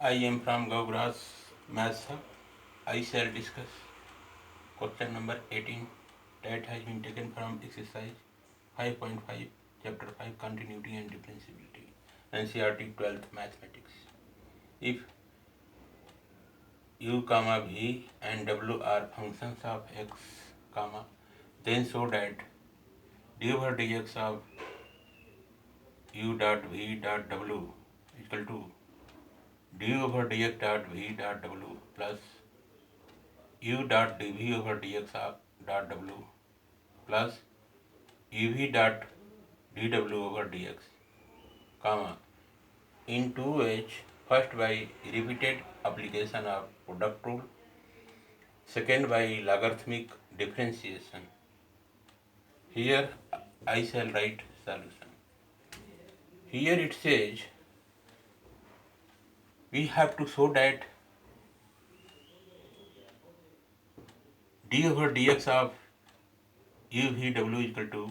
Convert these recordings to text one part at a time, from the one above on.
I am from Gaugra's Maths Hub. I shall discuss question number 18 that has been taken from exercise 5.5 chapter 5 continuity and differentiability NCERT 12th mathematics. If u comma v and w are functions of x comma then show that d over dx of u dot v dot w is equal to d over dx dot v dot w plus u dot dv over dx dot w plus uv dot dw over dx, comma, in 2h, first by repeated application of product rule, second by logarithmic differentiation. Here I shall write solution. Here it says we have to show that d over dx of uvw is equal to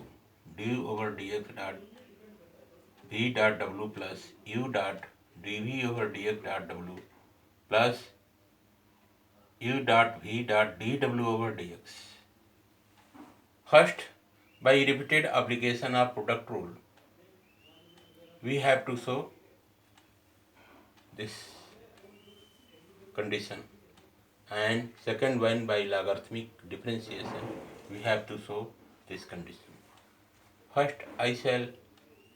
d over dx dot v dot w plus u dot dv over dx dot w plus u dot v dot dw over dx. First, by repeated application of product rule, we have to show this condition, and second one by logarithmic differentiation we have to show this condition. First I shall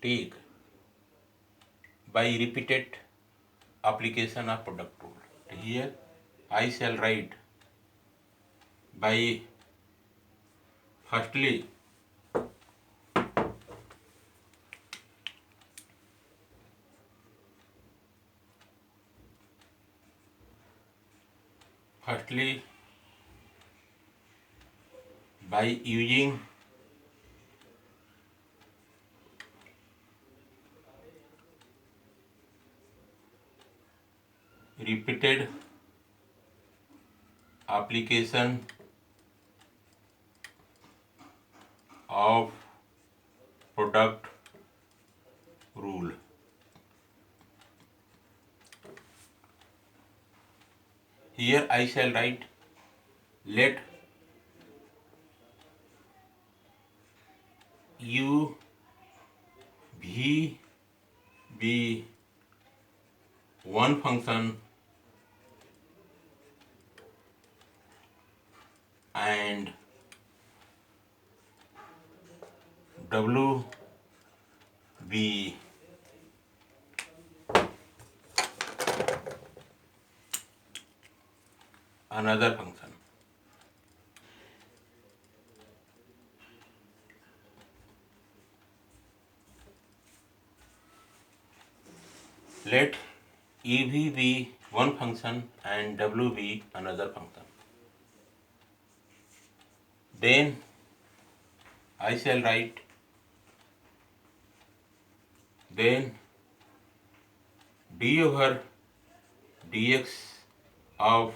take by repeated application of product rule. Here I shall write by firstly by using repeated application of product rule. Here I shall write let u v be one function and w be another function. Let ev be one function and w be another function. Then I shall write then d over dx of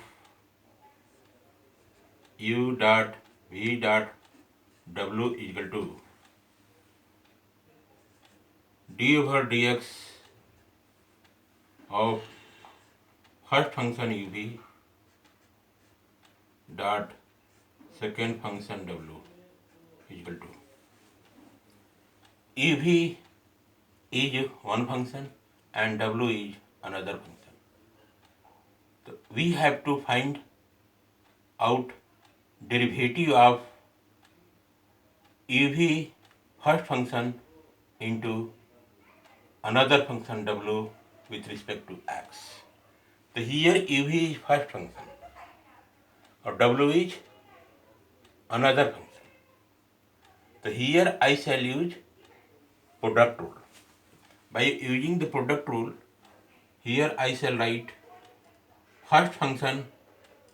u dot v dot w is equal to d over dx of first function uv dot second function w is equal to uv is one function and w is another function. So we have to find out derivative of uv first function into another function w with respect to x. So here uv is first function or w is another function. So here I shall use product rule. By using the product rule, here I shall write first function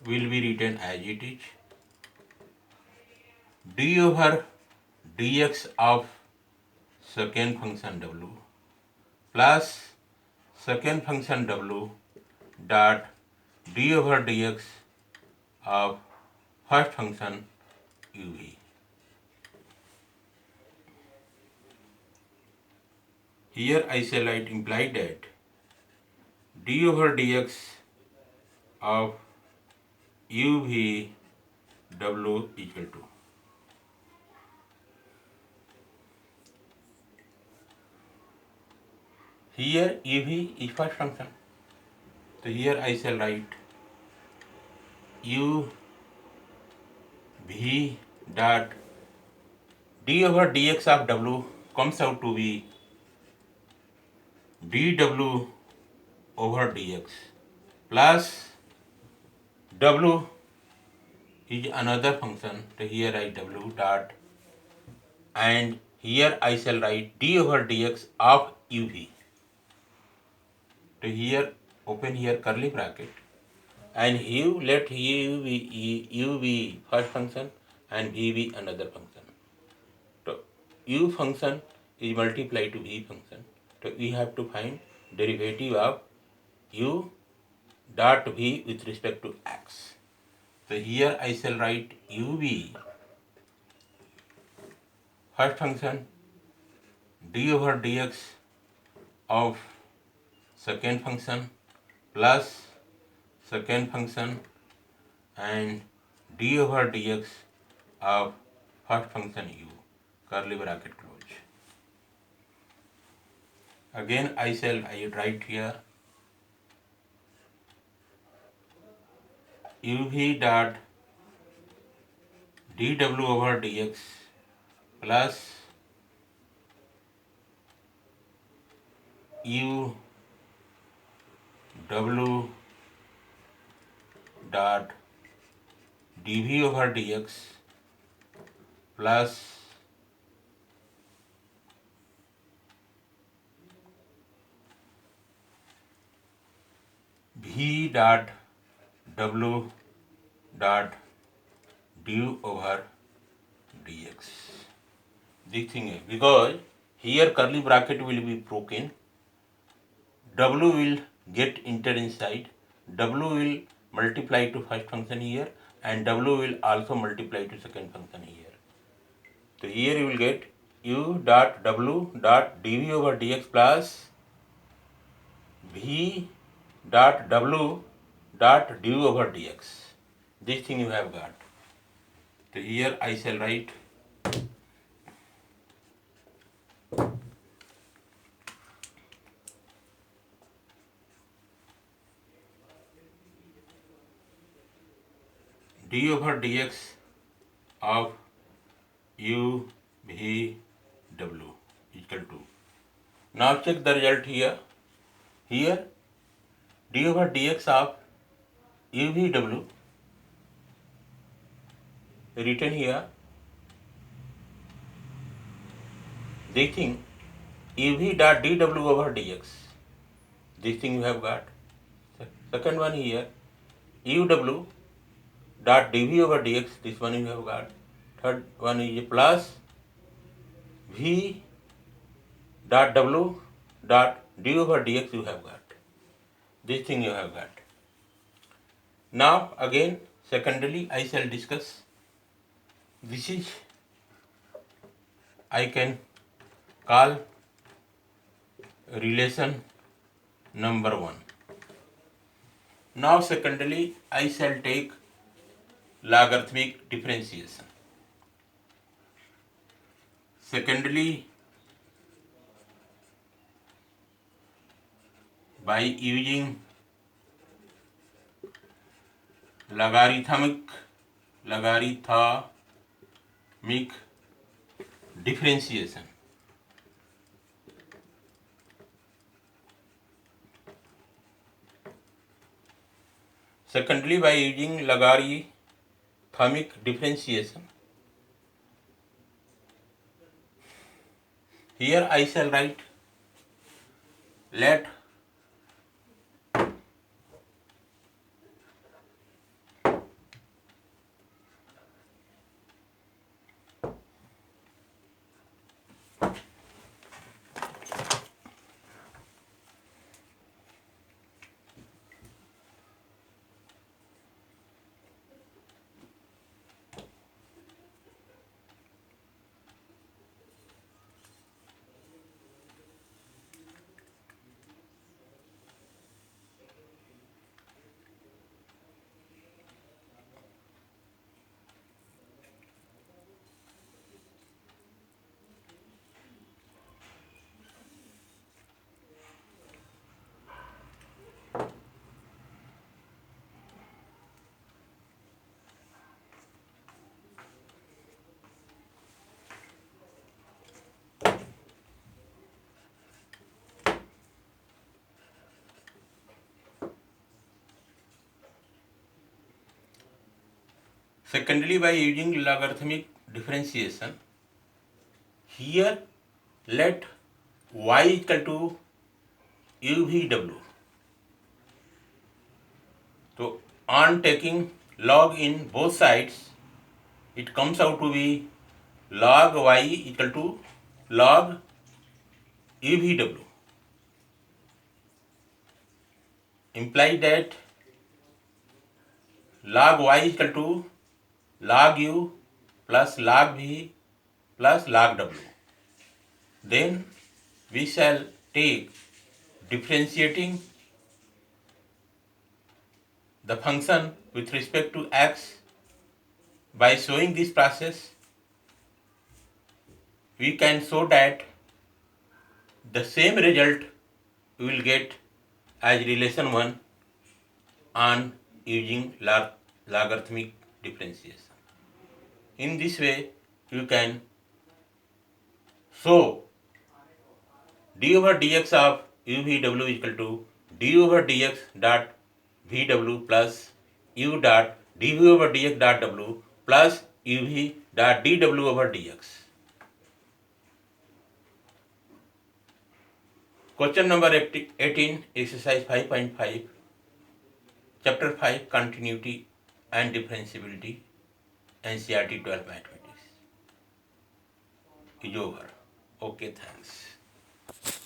will be written as it is d over dx of second function w plus second function w dot d over dx of first function uv. Here I shall write implied that d over dx of u v w equal to, here u v is first function, so here I shall write u v dot d over dx of w comes out to be dw over dx plus w is another function, so here I w dot, and here I shall write d over dx of uv. So here open here curly bracket, and you let u be first function and v be another function. So u function is multiplied to v function. So we have to find derivative of u dot v with respect to x. So here I shall write uv first function d over dx of second function plus second function and d over dx of first function u, curly bracket close. Again I write here uv dot dw over dx plus u w dot dv over dx plus v dot w dot du over dx. This thing is because here curly bracket will be broken, w will get enter inside, w will multiply to first function here and w will also multiply to second function here. So here you will get u dot w dot dv over dx plus v dot w dot du over dx. This thing you have got. So here I shall write d over dx of u v w equal to. Now check the result here. Here d over dx of u v w written here. This thing u v dot dw over dx. This thing you have got. Second one here uw dot dv over dx. This one you have got. Third one is plus v dot w dot d over dx you have got. This thing you have got. Now again secondarily I shall discuss. This is I can call relation number 1. Now secondarily I shall take logarithmic differentiation. Secondarily, by using logarithmic differentiation. Secondly, by using logarithmic differentiation, here I shall write let Secondly, by using logarithmic differentiation, here let y equal to UVW. So on taking log in both sides, it comes out to be log y equal to log UVW. Implies that log y equal to log u plus log v plus log w. Then we shall take differentiating the function with respect to x. By showing this process, we can show that the same result we will get as relation 1 on using logarithmic differentiation. In this way, you can show d over dx of UVW is equal to d over dx dot VW plus u dot dv over dx dot w plus uv dot dw over dx. Question number 18, exercise 5.5, chapter 5, continuity and differentiability, NCERT 12 mathematics is over. Okay, thanks.